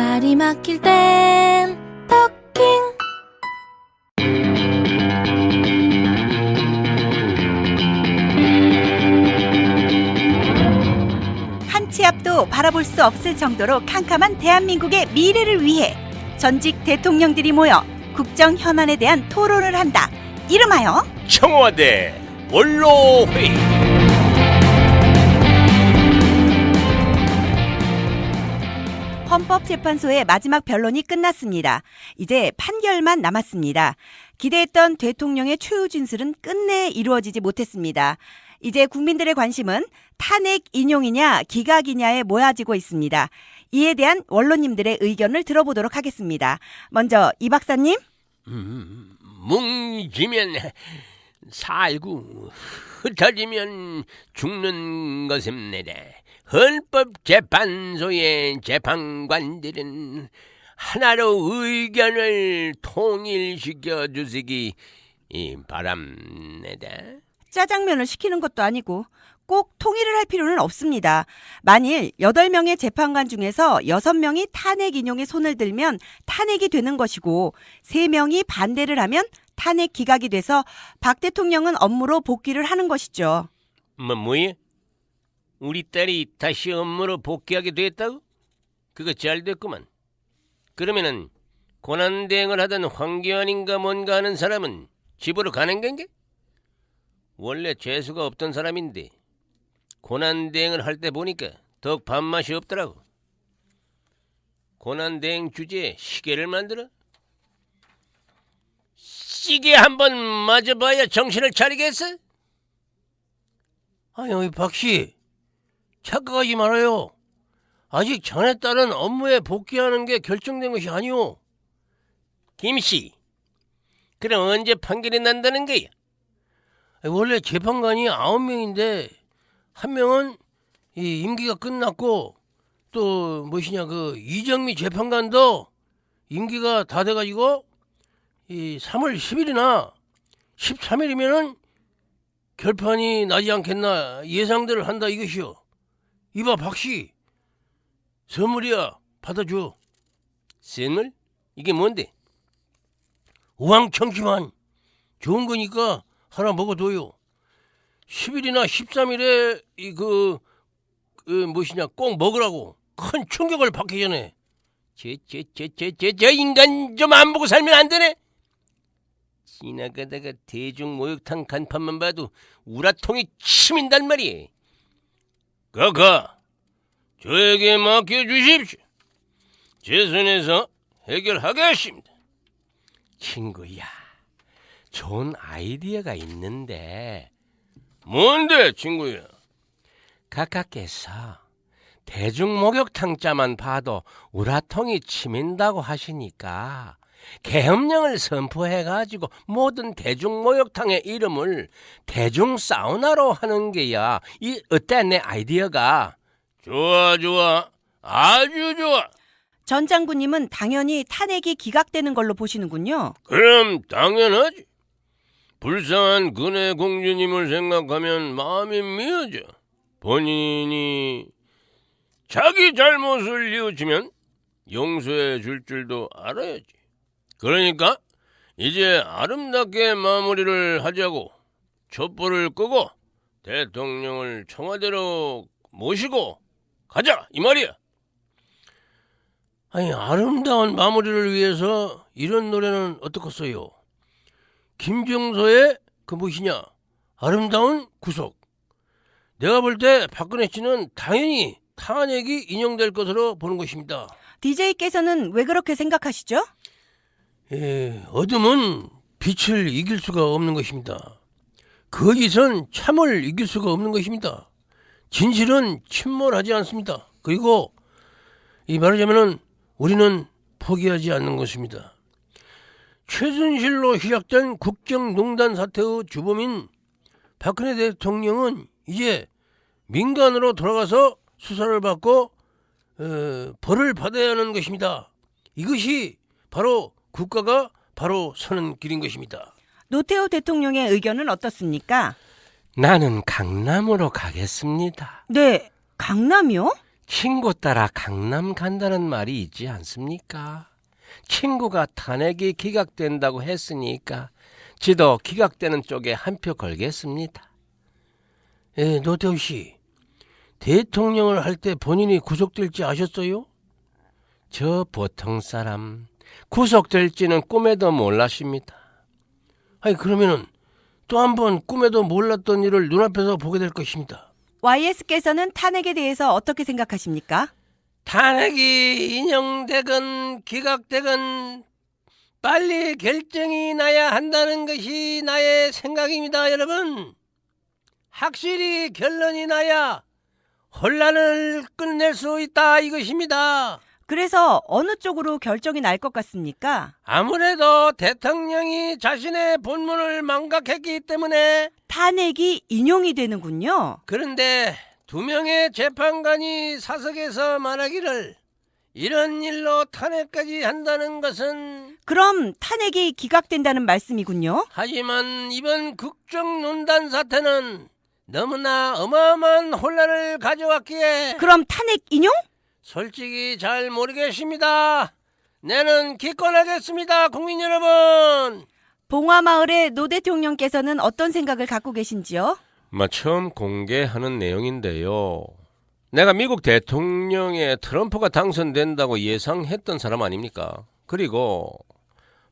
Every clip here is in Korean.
말이 막힐 땐 토킹. 한 치 앞도 바라볼 수 없을 정도로 캄캄한 대한민국의 미래를 위해 전직 대통령들이 모여 국정 현안에 대한 토론을 한다. 이름하여 청와대 원로회의. 헌법재판소의 마지막 변론이 끝났습니다. 이제 판결만 남았습니다. 기대했던 대통령의 최후 진술은 끝내 이루어지지 못했습니다. 이제 국민들의 관심은 탄핵 인용이냐 기각이냐에 모아지고 있습니다. 이에 대한 원로님들의 의견을 들어보도록 하겠습니다. 먼저 이 박사님. 뭉지면 살고 흩어지면 죽는 것입니다. 헌법재판소의 재판관들은 하나로 의견을 통일시켜 주시기 바랍니다. 짜장면을 시키는 것도 아니고 꼭 통일을 할 필요는 없습니다. 만일 8명의 재판관 중에서 6명이 탄핵 인용에 손을 들면 탄핵이 되는 것이고 3명이 반대를 하면 탄핵 기각이 돼서 박 대통령은 업무로 복귀를 하는 것이죠. 뭐야? 우리 딸이 다시 업무로 복귀하게 됐다고? 그거 잘 됐구만. 그러면은 고난대행을 하던 황교안인가 뭔가 하는 사람은 집으로 가는 건가? 원래 재수가 없던 사람인데 고난대행을 할 때 보니까 더욱 밥맛이 없더라고. 고난대행 주제에 시계를 만들어? 시계 한번 맞아봐야 정신을 차리겠어? 아니 박씨, 착각하지 말아요. 아직 전에 따른 업무에 복귀하는 게 결정된 것이 아니오. 김씨, 그럼 언제 판결이 난다는 거야? 원래 재판관이 9명인데 1명은 이 임기가 끝났고 또 무엇이냐 그 이정미 재판관도 임기가 다 돼가지고 이 3월 10일이나 13일이면은 결판이 나지 않겠나 예상들을 한다 이것이요. 이봐 박씨, 선물이야, 받아줘. 선물? 이게 뭔데? 우왕청심한 좋은 거니까 하나 먹어둬요. 10일이나 13일에 그 무엇이냐 꼭 먹으라고. 큰 충격을 받기 전에. 저 인간 좀 안 보고 살면 안 되네. 지나가다가 대중 목욕탕 간판만 봐도 우라통이 치민단 말이에요. 가가 저에게 맡겨주십시오. 제 손에서 해결하겠습니다. 친구야, 좋은 아이디어가 있는데. 뭔데 친구야? 각하께서 대중 목욕탕자만 봐도 우라통이 치민다고 하시니까 계엄령을 선포해가지고 모든 대중 목욕탕의 이름을 대중 사우나로 하는 게야. 이 어때 내 아이디어가? 좋아, 아주 좋아. 전 장군님은 당연히 탄핵이 기각되는 걸로 보시는군요. 그럼 당연하지. 불쌍한 근혜 공주님을 생각하면 마음이 미어져. 본인이 자기 잘못을 뉘우치면 용서해 줄 줄도 알아야지. 그러니까 이제 아름답게 마무리를 하자고. 촛불을 끄고 대통령을 청와대로 모시고 가자 이 말이야. 아니 아름다운 마무리를 위해서 이런 노래는 어떻겠어요? 김종서의 그 무엇이냐 아름다운 구속. 내가 볼 때 박근혜 씨는 당연히 탄핵이 인용될 것으로 보는 것입니다. DJ께서는 왜 그렇게 생각하시죠? 어둠은 빛을 이길 수가 없는 것입니다. 거짓은 참을 이길 수가 없는 것입니다. 진실은 침몰하지 않습니다. 그리고 이 말하자면은 우리는 포기하지 않는 것입니다. 최순실로 시작된 국정농단 사태의 주범인 박근혜 대통령은 이제 민간으로 돌아가서 수사를 받고 벌을 받아야 하는 것입니다. 이것이 바로 국가가 바로 서는 길인 것입니다. 노태우 대통령의 의견은 어떻습니까? 나는 강남으로 가겠습니다. 네, 강남이요? 친구 따라 강남 간다는 말이 있지 않습니까? 친구가 탄핵이 기각된다고 했으니까 지도 기각되는 쪽에 한 표 걸겠습니다. 노태우 씨, 대통령을 할 때 본인이 구속될지 아셨어요? 저 보통 사람 구속될지는 꿈에도 몰랐습니다. 아니 그러면은 또 한 번 꿈에도 몰랐던 일을 눈앞에서 보게 될 것입니다. YS께서는 탄핵에 대해서 어떻게 생각하십니까? 탄핵이 인용되건 기각되건 빨리 결정이 나야 한다는 것이 나의 생각입니다, 여러분. 확실히 결론이 나야 혼란을 끝낼 수 있다 이것입니다. 그래서 어느 쪽으로 결정이 날 것 같습니까? 아무래도 대통령이 자신의 본문을 망각했기 때문에. 탄핵이 인용이 되는군요. 그런데 두 명의 재판관이 사석에서 말하기를 이런 일로 탄핵까지 한다는 것은. 그럼 탄핵이 기각된다는 말씀이군요. 하지만 이번 국정농단 사태는 너무나 어마어마한 혼란을 가져왔기에. 그럼 탄핵 인용? 솔직히 잘 모르겠습니다. 내는 기권하겠습니다, 국민 여러분. 봉화마을의 노 대통령께서는 어떤 생각을 갖고 계신지요? 처음 공개하는 내용인데요. 내가 미국 대통령에 트럼프가 당선된다고 예상했던 사람 아닙니까? 그리고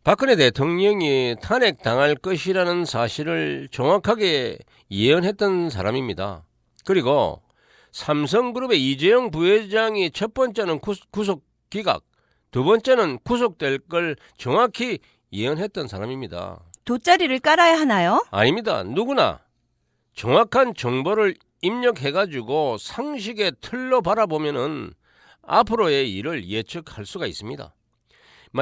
박근혜 대통령이 탄핵당할 것이라는 사실을 정확하게 예언했던 사람입니다. 그리고 삼성그룹의 이재용 부회장이 첫 번째는 구속 기각, 두 번째는 구속될 걸 정확히 예언했던 사람입니다. 돗자리를 깔아야 하나요? 아닙니다. 누구나 정확한 정보를 입력해가지고 상식의 틀로 바라보면은 앞으로의 일을 예측할 수가 있습니다.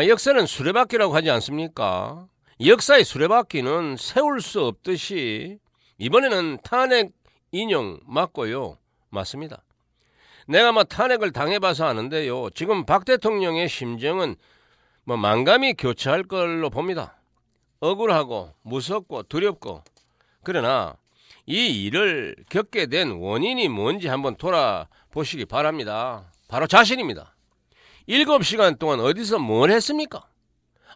역사는 수레바퀴라고 하지 않습니까? 역사의 수레바퀴는 세울 수 없듯이 이번에는 탄핵 인용 맞고요. 맞습니다. 내가 탄핵을 당해봐서 아는데요. 지금 박 대통령의 심정은 만감이 교차할 걸로 봅니다. 억울하고 무섭고 두렵고. 그러나 이 일을 겪게 된 원인이 뭔지 한번 돌아보시기 바랍니다. 바로 자신입니다. 7시간 동안 어디서 뭘 했습니까?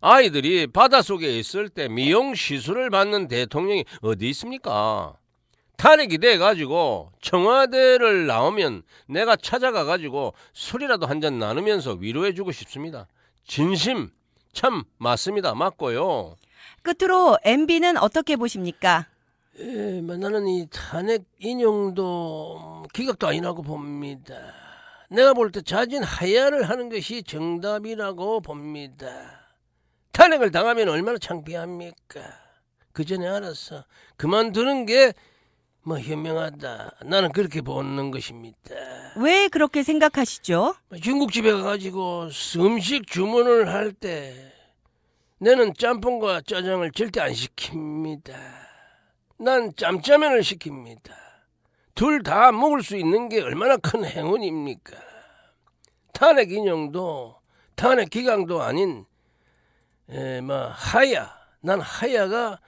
아이들이 바닷속에 있을 때 미용 시술을 받는 대통령이 어디 있습니까? 탄핵이 돼가지고 청와대를 나오면 내가 찾아가가지고 술이라도 한잔 나누면서 위로해주고 싶습니다. 진심 참 맞습니다. 맞고요. 끝으로 MB는 어떻게 보십니까? 나는 이 탄핵 인용도 기각도 아니라고 봅니다. 내가 볼 때 자진 하야를 하는 것이 정답이라고 봅니다. 탄핵을 당하면 얼마나 창피합니까? 그 전에 알아서 그만두는 게 현명하다. 나는 그렇게 보는 것입니다. 왜 그렇게 생각하시죠? 중국집에 가가지고 음식 주문을 할 때 나는 짬뽕과 짜장을 절대 안 시킵니다. 난 짬짜면을 시킵니다. 둘 다 먹을 수 있는 게 얼마나 큰 행운입니까? 탄핵 인용도 탄핵 기각도 아닌 하야. 난 하야가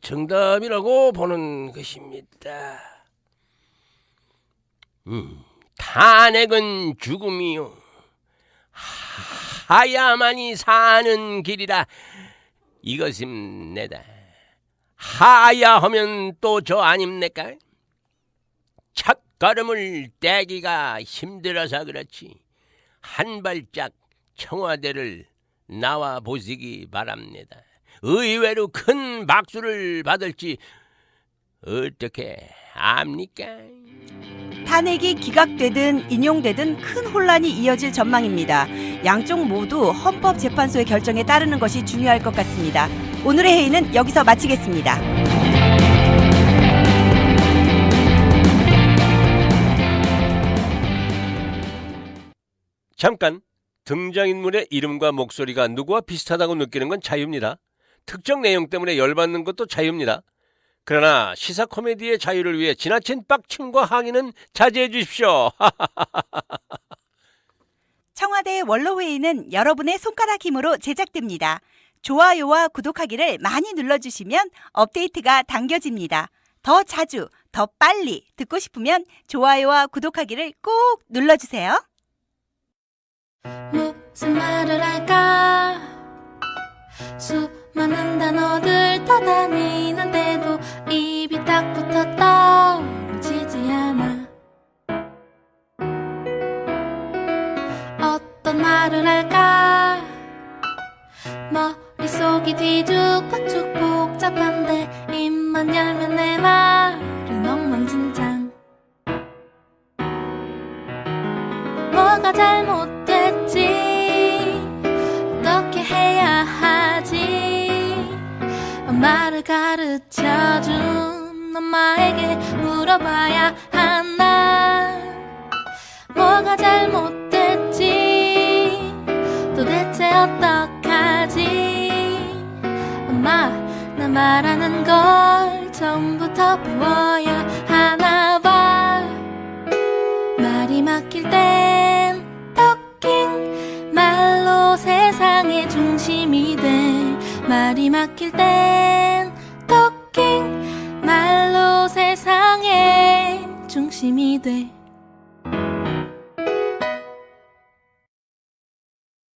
정답이라고 보는 것입니다. 탄핵은 죽음이요. 하야만이 사는 길이라 이것입니다. 하야하면 또 저 아닙니까? 첫걸음을 떼기가 힘들어서 그렇지 한 발짝 청와대를 나와 보시기 바랍니다. 의외로 큰 박수를 받을지 어떻게 압니까? 탄핵이 기각되든 인용되든 큰 혼란이 이어질 전망입니다. 양쪽 모두 헌법재판소의 결정에 따르는 것이 중요할 것 같습니다. 오늘의 회의는 여기서 마치겠습니다. 잠깐, 등장인물의 이름과 목소리가 누구와 비슷하다고 느끼는 건 자유입니다. 특정 내용 때문에 열받는 것도 자유입니다. 그러나 시사 코미디의 자유를 위해 지나친 빡침과 항의는 자제해 주십시오. 청와대 원로회의는 여러분의 손가락 힘으로 제작됩니다. 좋아요와 구독하기를 많이 눌러주시면 업데이트가 당겨집니다. 더 자주, 더 빨리 듣고 싶으면 좋아요와 구독하기를 꼭 눌러주세요. 무슨 말을 할까 수많은 단어들 떠다니는데도 입이 딱 붙어 떨어지지 않아 어떤 말을 할까 머릿속이 뒤죽박죽 복잡한데 입만 열면 내 말은 엉망진창 뭐가 잘못됐지 어떻게 해야 하지 엄마를 가르쳐준 엄마에게 물어봐야 하나 뭐가 잘못됐지 도대체 어떡하지 엄마 나 말하는 걸 처음부터 배워야 하나 봐 말이 막힐 땐 토킹 말로 세상의 중심이 돼 말이 막힐 땐 토킹 말로 세상의 중심이 돼